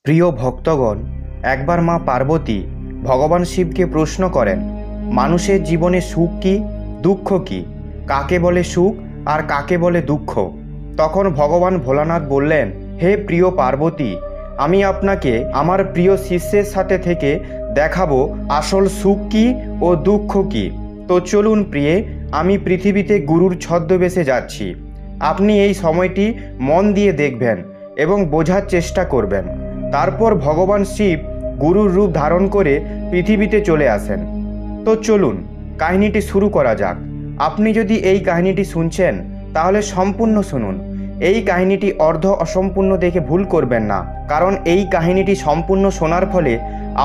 প্রিয় ভক্তগণ, একবার মা পার্বতী ভগবান শিবকে প্রশ্ন করেন, মানুষের জীবনে সুখ কি, দুঃখ কি, কাকে বলে সুখ আর কাকে বলে দুঃখ। তখন ভগবান ভোলানাথ বললেন, হে প্রিয় পার্বতী, আমি আপনাকে আমার প্রিয় শিষ্যের সাথে থেকে দেখাবো আসল সুখ কি ও দুঃখ কি। তো চলুন প্রিয়ে, আমি পৃথিবীতে গুরুর ছদ্মবেশে যাচ্ছি। আপনি এই সময়টি মন দিয়ে দেখবেন এবং বোঝার চেষ্টা করবেন। তারপর ভগবান শিব গুরুর রূপ ধারণ করে পৃথিবীতে চলে আসেন। তো চলুন কাহিনীটি শুরু করা যাক। আপনি যদি এই কাহিনীটি শুনছেন তাহলে সম্পূর্ণ শুনুন। এই কাহিনীটি অর্ধ অসম্পূর্ণ দেখে ভুল করবেন না, কারণ এই কাহিনীটি সম্পূর্ণ শোনার ফলে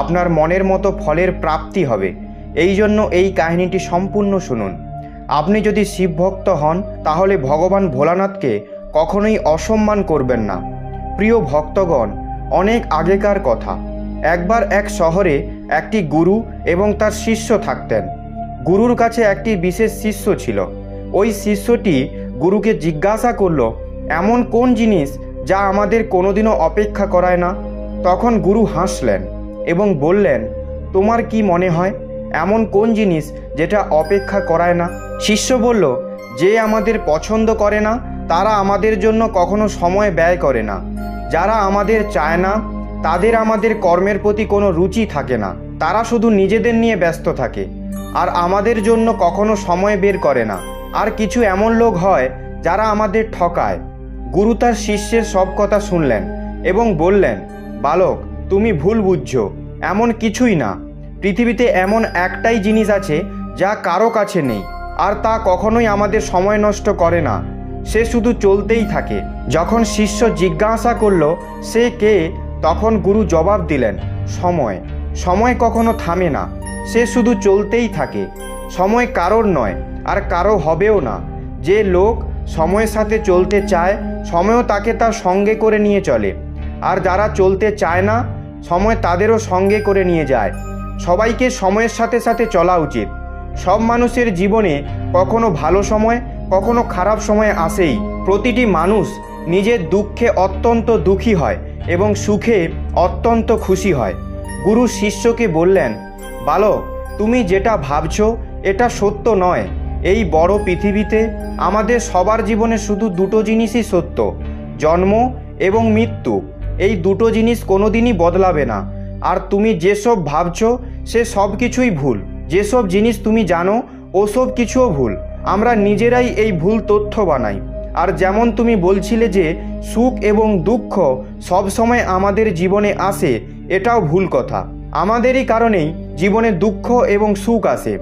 আপনার মনের মতো ফলের প্রাপ্তি হবে। এই জন্য এই কাহিনীটি সম্পূর্ণ শুনুন। আপনি যদি শিবভক্ত হন তাহলে ভগবান ভোলানাথকে কখনোই অসম্মান করবেন না। প্রিয় ভক্তগণ, অনেক আগেকার কথা, একবার এক শহরে একটি গুরু এবং তার শিষ্য থাকতেন। গুরুর কাছে একটি বিশেষ শিষ্য ছিল। ওই শিষ্যটি গুরুকে জিজ্ঞাসা করল, এমন কোন জিনিস যা আমাদের কোনোদিনও অপেক্ষা করায় না? তখন গুরু হাসলেন এবং বললেন, তোমার কি মনে হয় এমন কোন জিনিস যেটা অপেক্ষা করায় না? শিষ্য বলল, যে আমাদের পছন্দ করে না তারা আমাদের জন্য কখনো সময় ব্যয় করে না। যারা আমাদের চায় না তাদের আমাদের কর্মের প্রতি কোনো রুচি থাকে না। তারা শুধু নিজেদের নিয়ে ব্যস্ত থাকে আর আমাদের জন্য কখনো সময় বের করে না। আর কিছু এমন লোক হয় যারা আমাদের ঠকায়। গুরু তার শিষ্যের সব কথা শুনলেন এবং বললেন, বালক, তুমি ভুল বুঝছো। এমন কিছুই না। পৃথিবীতে এমন একটাই জিনিস আছে যা কারো কাছে নেই, আর তা কখনোই আমাদের সময় নষ্ট করে না। সে শুধু চলতেই থাকে। যখন শিষ্য জিজ্ঞাসা করল সে কে, তখন গুরু জবাব দিলেন, সময়। সময় কখনো থামে না, সে শুধু চলতেই থাকে। সময় কারোর নয় আর কারো হবেও না। যে লোক সময়ের সাথে চলতে চায়, সময়ও তাকে তার সঙ্গে করে নিয়ে চলে। আর যারা চলতে চায় না, সময় তাদেরও সঙ্গে করে নিয়ে যায়। সবাইকে সময়ের সাথে সাথে চলা উচিত। সব মানুষের জীবনে কখনো ভালো সময়, কখনো খারাপ সময় আসেই। প্রতিটি মানুষ নিজের দুঃখে অত্যন্ত দুঃখী হয় এবং সুখে অত্যন্ত খুশি হয়। গুরু শিষ্যকে বললেন, বালক, তুমি যেটা ভাবছো এটা সত্য নয়। এই বড় পৃথিবীতে আমাদের সবার জীবনে শুধু দুটো জিনিসই সত্য, জন্ম এবং মৃত্যু। এই দুটো জিনিস কোনোদিনই বদলাবে না। আর তুমি যেসব ভাবছো সে সব কিছুই ভুল। যেসব জিনিস তুমি জানো ওসব কিছুও ভুল। আমরা নিজেরাই এই ভুল তথ্য বানাই। আর যেমন তুমি বলছিলে যে সুখ এবং দুঃখ সব সময় আমাদের জীবনে আসে, এটাও ভুল কথা। আমাদেরই কারণেই জীবনে দুঃখ এবং সুখ আসে।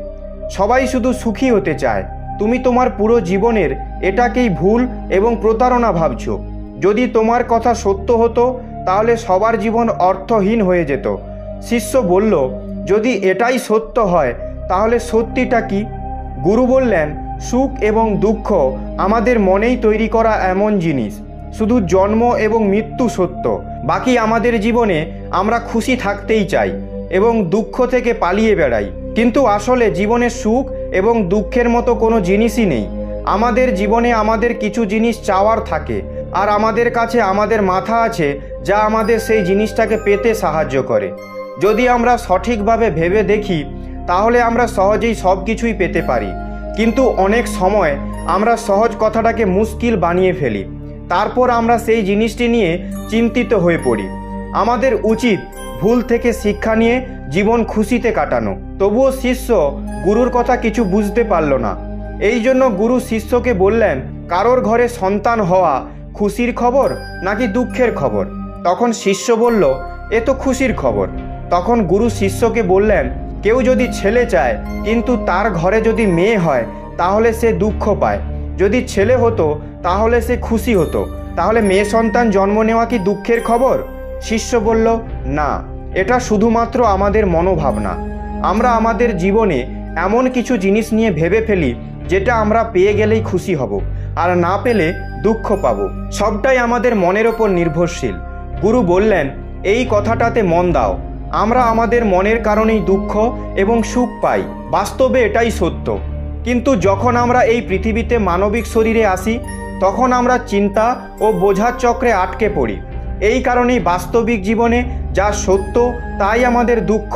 সবাই শুধু সুখী হতে চায়। তুমি তোমার পুরো জীবনের এটাকেই ভুল এবং প্রতারণা ভাবছো। যদি তোমার কথা সত্য হতো তাহলে সবার জীবন অর্থহীন হয়ে যেত। শিষ্য বলল, যদি এটাই সত্য হয় তাহলে সত্যিটা কি? গুরু বললেন, সুখ এবং দুঃখ আমাদের মনেই তৈরি করা এমন জিনিস। শুধু জন্ম এবং মৃত্যু সত্য। বাকি আমাদের জীবনে আমরা খুশি থাকতেই চাই এবং দুঃখ থেকে পালিয়ে বেড়াই। কিন্তু আসলে জীবনে সুখ এবং দুঃখের মতো কোনো জিনিসই নেই। আমাদের জীবনে আমাদের কিছু জিনিস চাওয়ার থাকে, আর আমাদের কাছে আমাদের মাথা আছে যা আমাদের সেই জিনিসটাকে পেতে সাহায্য করে। যদি আমরা সঠিকভাবে ভেবে দেখি তাহলে আমরা সহজেই সব কিছুই পেতে পারি। কিন্তু অনেক সময় আমরা সহজ কথাটাকে মুশকিল বানিয়ে ফেলি। তারপর আমরা সেই জিনিসটি নিয়ে চিন্তিত হয়ে পড়ি। আমাদের উচিত ভুল থেকে শিক্ষা নিয়ে জীবন খুশিতে কাটানো। তবুও শিষ্য গুরুর কথা কিছু বুঝতে পারল না। এই জন্য গুরু শিষ্যকে বললেন, কারোর ঘরে সন্তান হওয়া খুশির খবর নাকি দুঃখের খবর? তখন শিষ্য বলল, এ তো খুশির খবর। তখন গুরু শিষ্যকে বললেন, কেউ যদি ছেলে চায় কিন্তু তার ঘরে যদি মেয়ে হয় তাহলে সে দুঃখ পায়। যদি ছেলে হতো তাহলে সে খুশি হতো। তাহলে মেয়ে সন্তান জন্ম নেওয়া কি দুঃখের খবর? শিষ্য বলল, না, এটা শুধুমাত্র আমাদের মনোভাবনা। আমরা আমাদের জীবনে এমন কিছু জিনিস নিয়ে ভেবে ফেলি যেটা আমরা পেয়ে গেলেই খুশি হব, আর না পেলে দুঃখ পাব। সবটাই আমাদের মনের ওপর নির্ভরশীল। গুরু বললেন, এই কথাটাতে মন দাও। আমরা আমাদের মনের কারণেই দুঃখ এবং সুখ পাই। বাস্তবে এটাই সত্য। কিন্তু যখন আমরা এই পৃথিবীতে মানবিক শরীরে আসি তখন আমরা চিন্তা ও বোঝার চক্রে আটকে পড়ি। এই কারণেই বাস্তবিক জীবনে যা সত্য তাই আমাদের দুঃখ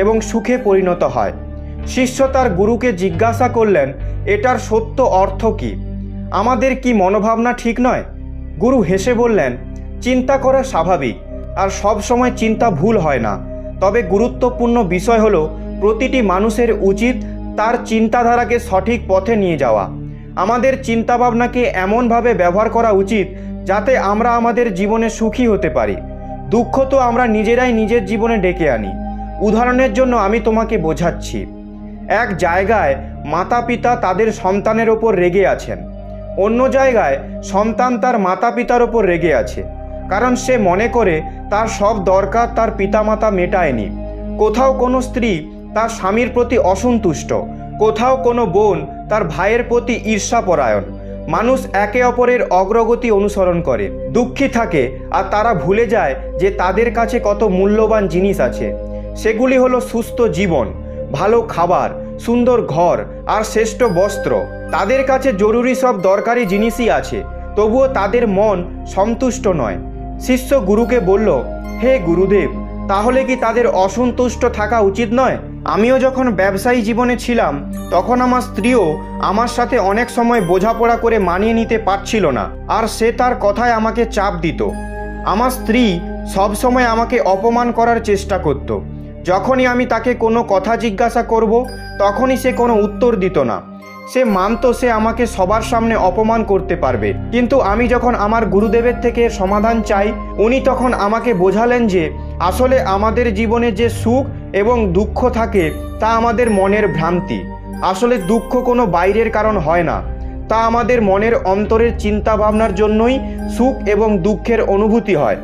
এবং সুখে পরিণত হয়। শিষ্য তার গুরুকে জিজ্ঞাসা করলেন, এটার সত্য অর্থ কী? আমাদের কি মনোভাবনা ঠিক নয়? গুরু হেসে বললেন, চিন্তা করা স্বাভাবিক, আর সব সময় চিন্তা ভুল হয় না। তবে গুরুত্বপূর্ণ বিষয় হলো প্রতিটি মানুষের উচিত তার চিন্তাধারাকে সঠিক পথে নিয়ে যাওয়া। আমাদের চিন্তাভাবনাকে এমনভাবে ব্যবহার করা উচিত যাতে আমরা আমাদের জীবনে সুখী হতে পারি। দুঃখ তো আমরা নিজেরাই নিজের জীবনে ডেকে আনি। উদাহরণের জন্য আমি তোমাকে বোঝাচ্ছি। এক জায়গায় মাতা পিতা তাদের সন্তানের ওপর রেগে আছেন, অন্য জায়গায় সন্তান তার মাতা পিতার ওপর রেগে আছে, কারণ সে মনে করে তার সব দরকার তার পিতামাতা মেটায়নি। কোথাও কোনো স্ত্রী তার স্বামীর প্রতি অসন্তুষ্ট, কোথাও কোনো বোন তার ভাইয়ের প্রতি ঈর্ষাপরায়ণ। মানুষ একে অপরের অগ্রগতি অনুসরণ করে, দুঃখী থাকে, আর তারা ভুলে যায় যে তাদের কাছে কত মূল্যবান জিনিস আছে। সেগুলি হলো সুস্থ জীবন, ভালো খাবার, সুন্দর ঘর আর শ্রেষ্ঠ বস্ত্র। তাদের কাছে জরুরি সব দরকারি জিনিসই আছে, তবুও তাদের মন সন্তুষ্ট নয়। শিষ্য গুরুকে বলল, হে গুরুদেব, তাহলে কি তাদের অসন্তুষ্ট থাকা উচিত নয়? আমিও যখন ব্যবসায়ী জীবনে ছিলাম তখন আমার স্ত্রীও আমার সাথে অনেক সময় বোঝাপড়া করে মানিয়ে নিতে পারছিল না, আর সে তার কথায় আমাকে চাপ দিত। আমার স্ত্রী সব সময় আমাকে অপমান করার চেষ্টা করত। যখনই আমি তাকে কোনো কথা জিজ্ঞাসা করব তখনই সে কোনো উত্তর দিত না। সে মানত সে আমাকে সবার সামনে অপমান করতে পারবে, কিন্তু আমি যখন আমার গুরুদেবের থেকে সমাধান চাই, উনি তখন আমাকে বোঝালেন যে আসলে আমাদের জীবনে যে সুখ এবং দুঃখ থাকে তা আমাদের মনের ভ্রান্তি। আসলে দুঃখ কোনো বাইরের কারণ হয় না, তা আমাদের মনের অন্তরের চিন্তা ভাবনার জন্যই সুখ এবং দুঃখের অনুভূতি হয়।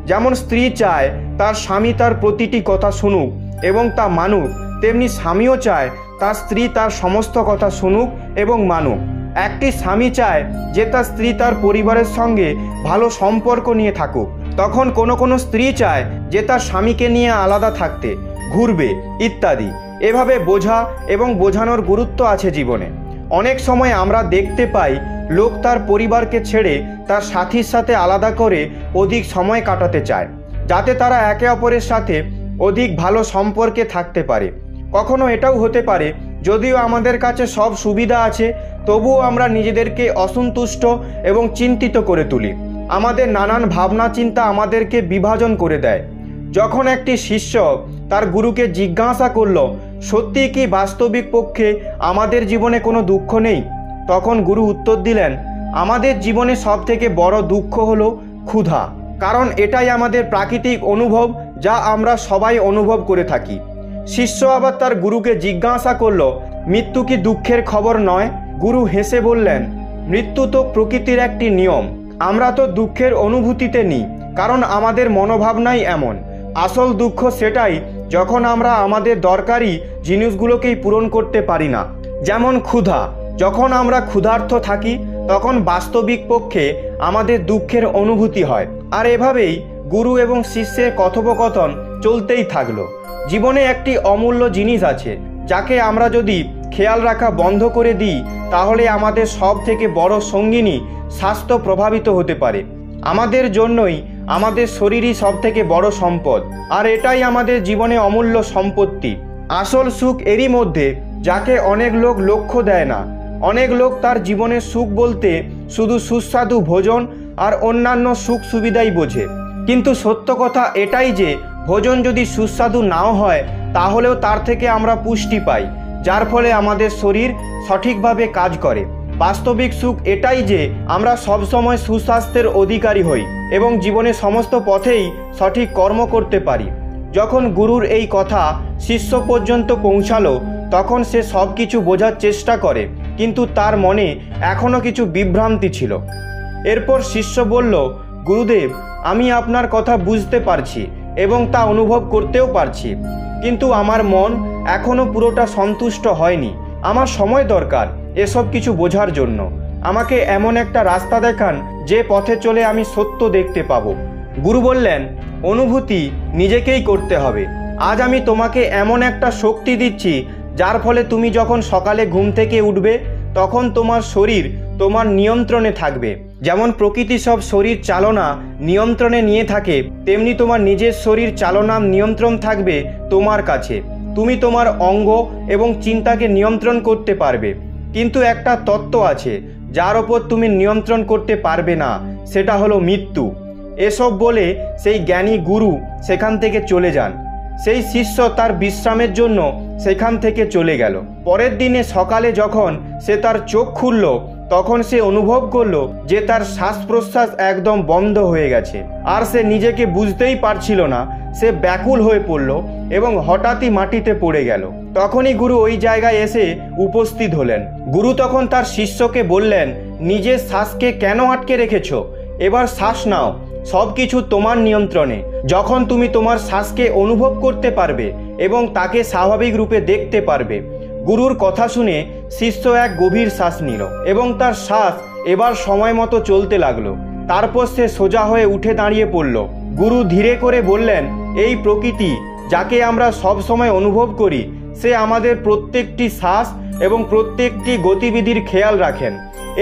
যেমন স্ত্রী চায় তার স্বামী তার প্রতিটি কথা শুনুক এবং তা মানুক, তেমনি স্বামীও চায় তার স্ত্রী তার সমস্ত কথা শুনুক এবং মানুক। একটি স্বামী চায় যে তার স্ত্রী তার পরিবারের সঙ্গে ভালো সম্পর্ক নিয়ে থাকুক, তখন কোনো স্ত্রী চায় যে তার স্বামীকে নিয়ে আলাদা থাকতে, ঘুরবে ইত্যাদি। এভাবে বোঝা এবং বোঝানোর গুরুত্ব আছে জীবনে। অনেক সময় আমরা দেখতে পাই লোক তার পরিবারকে ছেড়ে তার সাথীর সাথে আলাদা করে অধিক সময় কাটাতে চায়, যাতে তারা একে অপরের সাথে অধিক ভালো সম্পর্কে থাকতে পারে। কখনো এটাও হতে পারে, যদিও আমাদের কাছে সব সুবিধা আছে, তবুও আমরা নিজেদেরকে অসন্তুষ্ট এবং চিন্তিত করে তুলি। আমাদের নানান ভাবনা চিন্তা আমাদেরকে বিভাজন করে দেয়। যখন একটি শিষ্য তার গুরুকে জিজ্ঞাসা করল, সত্যি কি বাস্তবিক পক্ষে আমাদের জীবনে কোনো দুঃখ নেই? তখন গুরু উত্তর দিলেন, আমাদের জীবনে সবথেকে বড় দুঃখ হলো ক্ষুধা, কারণ এটাই আমাদের প্রাকৃতিক অনুভব যা আমরা সবাই অনুভব করে থাকি। শিষ্য আবার তার গুরুকে জিজ্ঞাসা করল, মৃত্যু কি দুঃখের খবর নয়? গুরু হেসে বললেন, মৃত্যু তো প্রকৃতির একটি নিয়ম। আমরা তো দুঃখের অনুভূতিতে নিই, কারণ আমাদের মনোভাবনাই এমন। আসল দুঃখ সেটাই যখন আমরা আমাদের দরকারি জিনিসগুলোকেই পূরণ করতে পারি না। যেমন ক্ষুধা, যখন আমরা ক্ষুধার্ত থাকি তখন বাস্তবিক পক্ষে আমাদের দুঃখের অনুভূতি হয়। আর এভাবেই গুরু এবং শিষ্যের কথোপকথন চলতেই থাকলো। জীবনে একটি অমূল্য জিনিস আছে যাকে আমরা যদি খেয়াল রাখা বন্ধ করে দিই তাহলে আমাদের সব থেকে বড় সঙ্গিনী স্বাস্থ্য প্রভাবিত হতে পারে। আমাদের জন্যই আমাদের শরীরই সব থেকে বড় সম্পদ, আর এটাই আমাদের জীবনে অমূল্য সম্পত্তি। আসল সুখ এরই মধ্যে, যাকে অনেক লোক লক্ষ্য দেয় না। অনেক লোক তার জীবনের সুখ বলতে শুধু সুস্বাদু ভোজন আর অন্যান্য সুখ সুবিধাই বোঝে, কিন্তু সত্য কথা এটাই যে ভোজন যদি সুস্বাদু নাও হয় তাহলেও তার থেকে আমরা পুষ্টি পাই, যার ফলে আমাদের শরীর সঠিকভাবে কাজ করে। বাস্তবিক সুখ এটাই যে আমরা সবসময় সুস্বাস্থ্যের অধিকারী হই এবং জীবনের সমস্ত পথেই সঠিক কর্ম করতে পারি। যখন গুরুর এই কথা শিষ্য পর্যন্ত পৌঁছালো তখন সে সব কিছু বোঝার চেষ্টা করে, কিন্তু তার মনে এখনও কিছু বিভ্রান্তি ছিল। এরপর শিষ্য বলল, গুরুদেব, আমি আপনার কথা বুঝতে পারছি এবং তা অনুভব করতেও পারছি, কিন্তু আমার মন এখনও পুরোটা সন্তুষ্ট হয়নি। আমার সময় দরকার এসব কিছু বোঝার জন্য। আমাকে এমন একটা রাস্তা দেখান যে পথে চলে আমি সত্য দেখতে পাবো। গুরু বললেন, অনুভূতি নিজেকেই করতে হবে। আজ আমি তোমাকে এমন একটা শক্তি দিচ্ছি যার ফলে তুমি যখন সকালে ঘুম থেকে উঠবে তখন তোমার শরীর তোমার নিয়ন্ত্রণে থাকবে, যেমন প্রকৃতি সব শরীর চালনা নিয়ন্ত্রণে নিয়ে থাকে, তেমনি তোমার নিজের শরীর চালনা নিয়ন্ত্রণ থাকবে তোমার কাছে। তুমি তোমার অঙ্গ এবং চিন্তাকে নিয়ন্ত্রণ করতে পারবে, কিন্তু একটা তত্ত্ব আছে যার ওপর তুমি নিয়ন্ত্রণ করতে পারবে না, সেটা হলো মৃত্যু। এসব বলে সেই জ্ঞানী গুরু সেখান থেকে চলে যান। সেই শিষ্য তার বিশ্রামের জন্য সেখান থেকে চলে গেল। পরের দিনে সকালে যখন সে তার চোখ খুলল, তখন সে অনুভব করলো যে তার শ্বাস প্রশ্বাস একদম বন্ধ হয়ে গেছে, আর সে নিজেকে বুঝতেই পারছিল না। সে ব্যাকুল হয়ে পড়ল এবং হঠাৎই মাটিতে পড়ে গেল। তখনই গুরু ওই জায়গায় এসে উপস্থিত হলেন। গুরু তখন তার শিষ্যকে বললেন, নিজের শ্বাসকে কেন আটকে রেখেছো? এবার শ্বাস নাও, সব কিছু তোমার নিয়ন্ত্রণে। যখন তুমি তোমার শ্বাসকে অনুভব করতে পারবে এবং তাকে স্বাভাবিক রূপে দেখতে পারবে। গুরুর কথা শুনে শিষ্য এক গভীর শ্বাস নিল এবং তার শ্বাস এবার সময় মতো চলতে লাগলো। তারপর সে সোজা হয়ে উঠে দাঁড়িয়ে পড়ল। গুরু ধীরে করে বললেন, এই প্রকৃতি যাকে আমরা সব সময় অনুভব করি, সে আমাদের প্রত্যেকটি শ্বাস এবং প্রত্যেকটি গতিবিধির খেয়াল রাখেন।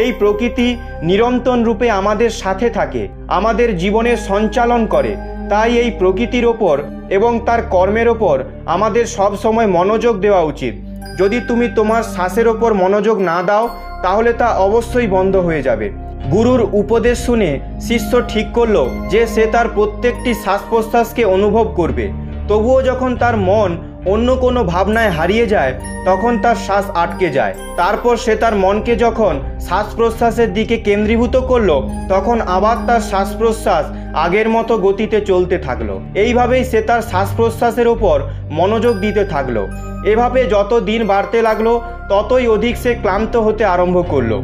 এই প্রকৃতি নিরন্তর রূপে আমাদের সাথে থাকে, আমাদের জীবনের সঞ্চালন করে। তাই এই প্রকৃতির ওপর এবং তার কর্মের ওপর আমাদের সব সময় মনোযোগ দেওয়া উচিত। যদি তুমি তোমার শ্বাসের ওপর মনোযোগ না দাও, তাহলে তা অবশ্যই বন্ধ হয়ে যাবে। গুরুর উপদেশ শুনে শিষ্য ঠিক করলো যে সে তার প্রত্যেকটি শ্বাস প্রশ্বাসকে অনুভব করবে। তবুও যখন তার মন অন্য কোনো ভাবনায় হারিয়ে যায়, তখন তার শ্বাস আটকে যায়। তারপর সে তার মনকে যখন শ্বাস প্রশ্বাসের দিকে কেন্দ্রীভূত করলো, তখন আবার তার শ্বাস প্রশ্বাস আগের মতো গতিতে চলতে থাকলো। এইভাবেই সে তার শ্বাস প্রশ্বাসের ওপর মনোযোগ দিতে থাকলো। এভাবে যত দিন বাড়তে লাগলো, ততই অধিক সে ক্লান্ত হতে আরম্ভ করলো।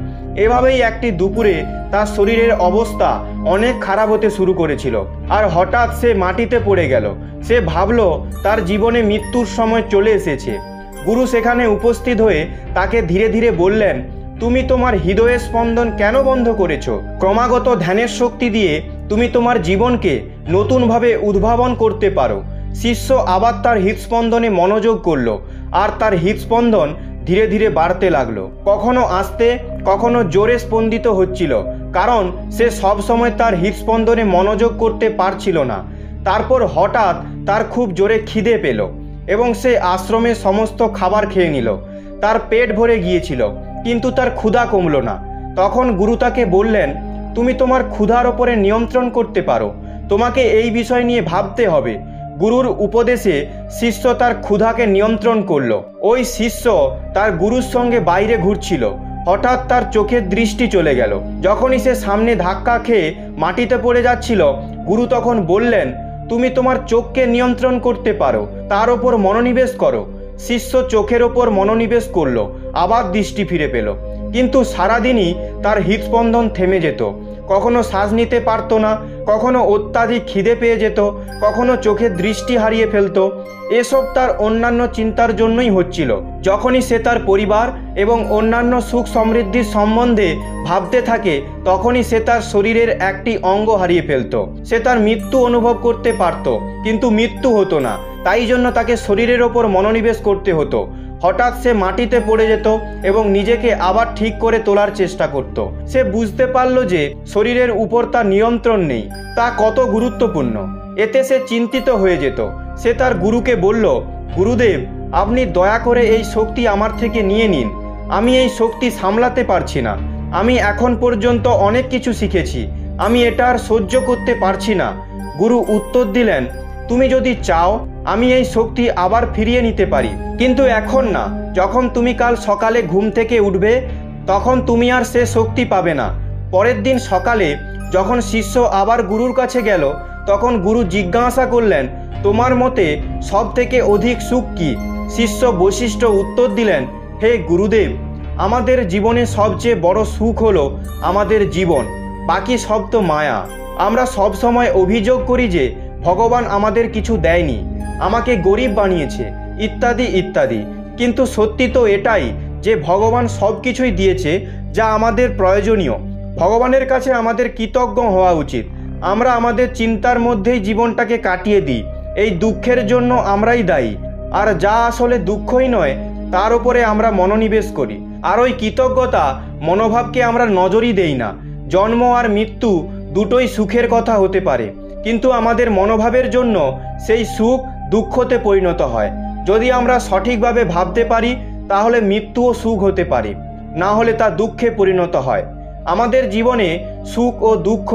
এভাবেই একটি দুপুরে তার শরীরের অবস্থা অনেক খারাপ হতে শুরু করেছিল, আর হঠাৎ সে মাটিতে পড়ে গেল। সে ভাবলো তার জীবনে মৃত্যুর সময় চলে এসেছে। গুরু সেখানে উপস্থিত হয়ে তাকে ধীরে ধীরে বললেন, তুমি তোমার হৃদয়ের স্পন্দন কেন বন্ধ করেছো? ক্রমাগত ধ্যানের শক্তি দিয়ে তুমি তোমার জীবনকে নতুনভাবে উদ্ভাবন করতে পারো। শিষ্য আবার তার হৃদস্পন্দনে মনোযোগ করলো, আর তার হৃদস্পন্দন ধীরে ধীরে বাড়তে লাগলো। কখনো আস্তে, কখনো জোরে স্পন্দিত হচ্ছিল, কারণ সে সব সময় তার হৃদস্পন্দনে মনোযোগ করতে পারছিল না। তারপর হঠাৎ তার খুব জোরে খিদে পেল এবং সে আশ্রমে সমস্ত খাবার খেয়ে নিল। তার পেট ভরে গিয়েছিল, কিন্তু তার ক্ষুধা কমল না। তখন গুরু তাকে বললেন, তুমি তোমার ক্ষুধার ওপরে নিয়ন্ত্রণ করতে পারো, তোমাকে এই বিষয় নিয়ে ভাবতে হবে। গুরুর উপদেশে শিষ্য তার ক্ষুধাকে নিয়ন্ত্রণ করলো। ওই শিষ্য তার গুরুর সঙ্গে বাইরে ঘুরছিল। হঠাৎ তার চোখের দৃষ্টি চলে গেল। যখনই সে সামনে ধাক্কা খেয়ে মাটিতে পড়ে যাচ্ছিল, গুরু তখন বললেন, তুমি তোমার চোখকে নিয়ন্ত্রণ করতে পারো, তার ওপর মনোনিবেশ করো। শিষ্য চোখের ওপর মনোনিবেশ করলো, আবার দৃষ্টি ফিরে পেল, কিন্তু সারাদিনই তার হৃদস্পন্দন থেমে যেত। কখনো শ্বাস নিতে পারত না, কখনো অত্যাধিক খিদে পেয়ে যেত, কখনো চোখের দৃষ্টি হারিয়ে ফেলত। এসব তার অন্যান্য চিন্তার জন্যই হচ্ছিল। যখনই সে তার পরিবার এবং অন্যান্য সুখ সমৃদ্ধির সম্বন্ধে ভাবতে থাকে, তখনই সে তার শরীরের একটি অঙ্গ হারিয়ে ফেলত। সে তার মৃত্যু অনুভব করতে পারত, কিন্তু মৃত্যু হতো না। তাই জন্য তাকে শরীরের ওপর মনোনিবেশ করতে হতো। হঠাৎ সে মাটিতে পড়ে যেত এবং নিজেকে আবার ঠিক করে তোলার চেষ্টা করত। সে বুঝতে পারল যে শরীরের উপর তার নিয়ন্ত্রণ নেই, তা কত গুরুত্বপূর্ণ। এতে সে চিন্তিত হয়ে যেত। সে তার গুরুকে বলল, গুরুদেব, আপনি দয়া করে এই শক্তি আমার থেকে নিয়ে নিন। আমি এই শক্তি সামলাতে পারছি না। আমি এখন পর্যন্ত অনেক কিছু শিখেছি, আমি এটা আর সহ্য করতে পারছি না। গুরু উত্তর দিলেন, তুমি যদি চাও আমি এই শক্তি আবার ফিরিয়ে নিতে পারি, কিন্তু এখন না। যখন তুমি কাল সকালে ঘুম থেকে উঠবে, তখন তুমি আর সে শক্তি পাবে না। পরের দিন সকালে যখন শিষ্য আবার গুরুর কাছে গেল, তখন গুরু জিজ্ঞাসা করলেন, তোমার মতে সব থেকে অধিক সুখ কি? শিষ্য বশিষ্ঠ উত্তর দিলেন, হে গুরুদেব, আমাদের জীবনে সবচেয়ে বড় সুখ হলো আমাদের জীবন, বাকি সব তো মায়া। আমরা সব সময় অভিযোগ করি যে ভগবান আমাদের কিছু দেয়নি, আমাকে গরিব বানিয়েছে, ইত্যাদি ইত্যাদি। কিন্তু সত্যি তো এটাই যে ভগবান সব কিছুই দিয়েছে যা আমাদের প্রয়োজনীয়। ভগবানের কাছে আমাদের কৃতজ্ঞ হওয়া উচিত। আমরা আমাদের চিন্তার মধ্যেই জীবনটাকে কাটিয়ে দিই। এই দুঃখের জন্য আমরাই দায়ী, আর যা আসলে দুঃখই নয় তার উপরে আমরা মনোনিবেশ করি। আর ওই কৃতজ্ঞতা মনোভাবকে আমরা নজরই দেই না। জন্ম আর মৃত্যু দুটোই সুখের কথা হতে পারে, কিন্তু আমাদের মনোভাবের জন্য সেই সুখ দুঃখতে পরিণত হয়। যদি আমরা সঠিকভাবে ভাবতে পারি তাহলে মৃত্যুও সুখ হতে পারে, না হলে তা দুঃখে পরিণত হয়। আমাদের জীবনে সুখ ও দুঃখ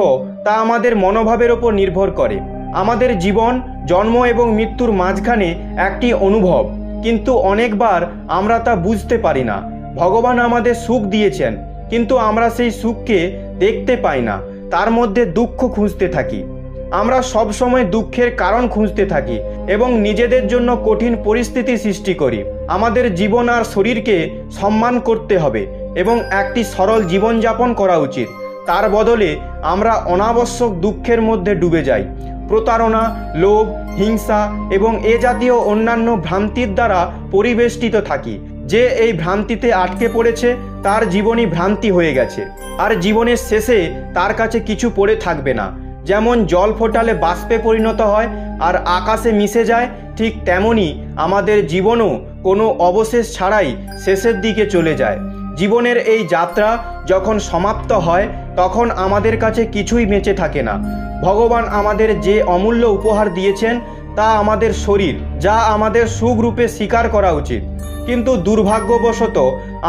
তা আমাদের মনোভাবের ওপর নির্ভর করে। আমাদের জীবন জন্ম এবং মৃত্যুর মাঝখানে একটি অনুভব, কিন্তু অনেকবার আমরা তা বুঝতে পারি না। ভগবান আমাদের সুখ দিয়েছেন, কিন্তু আমরা সেই সুখকে দেখতে পাই না, তার মধ্যে দুঃখ খুঁজতে থাকি। আমরা সবসময় দুঃখের কারণ খুঁজতে থাকি এবং নিজেদের জন্য কঠিন পরিস্থিতি সৃষ্টি করি। আমাদের জীবন আর শরীরকে সম্মান করতে হবে এবং একটি সরল জীবনযাপন করা উচিত। তার বদলে আমরা অনাবশ্যক দুঃখের মধ্যে ডুবে যাই। প্রতারণা, লোভ, হিংসা এবং এ জাতীয় অন্যান্য ভ্রান্তির দ্বারা পরিবেষ্টিত থাকি। যে এই ভ্রান্তিতে আটকে পড়েছে তার জীবনই ভ্রান্তি হয়ে গেছে, আর জীবনের শেষে তার কাছে কিছু পড়ে থাকবে না। যেমন জল ফোটালে বাষ্পে পরিণত হয় আর আকাশে মিশে যায়, ঠিক তেমনই আমাদের জীবনও কোনো অবশেষ ছাড়াই শেষের দিকে চলে যায়। জীবনের এই যাত্রা যখন সমাপ্ত হয় তখন আমাদের কাছে কিছুই বেঁচে থাকে না। ভগবান আমাদের যে অমূল্য উপহার দিয়েছেন তা আমাদের শরীর, যা আমাদের সুখ রূপে স্বীকার করা উচিত। কিন্তু দুর্ভাগ্যবশত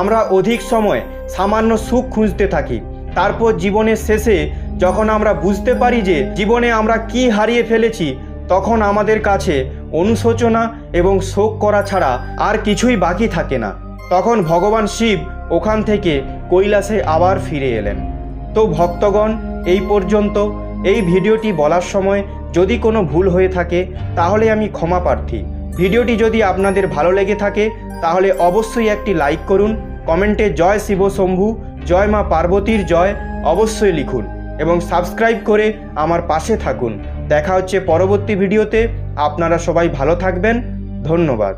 আমরা অধিক সময় সামান্য সুখ খুঁজতে থাকি। তারপর জীবনের শেষে যখন আমরা বুঝতে পারি যে জীবনে আমরা কি হারিয়ে ফেলেছি, তখন আমাদের কাছে অনুশোচনা এবং শোক করা ছাড়া আর কিছুই বাকি থাকে না। তখন ভগবান শিব ওখান থেকে কৈলাসে আবার ফিরে এলেন। তো ভক্তগণ, এই পর্যন্ত। এই ভিডিওটি বলার সময় যদি কোনো ভুল হয়ে থাকে তাহলে আমি ক্ষমা প্রার্থী। ভিডিওটি যদি আপনাদের ভালো লেগে থাকে তাহলে অবশ্যই একটি লাইক করুন, কমেন্টে জয় শিব শম্ভু, জয় মা পার্বতীর জয় অবশ্যই লিখুন এবং সাবস্ক্রাইব করে আমার পাশে থাকুন। দেখা হচ্ছে পরবর্তী ভিডিওতে। আপনারা সবাই ভালো থাকবেন। ধন্যবাদ।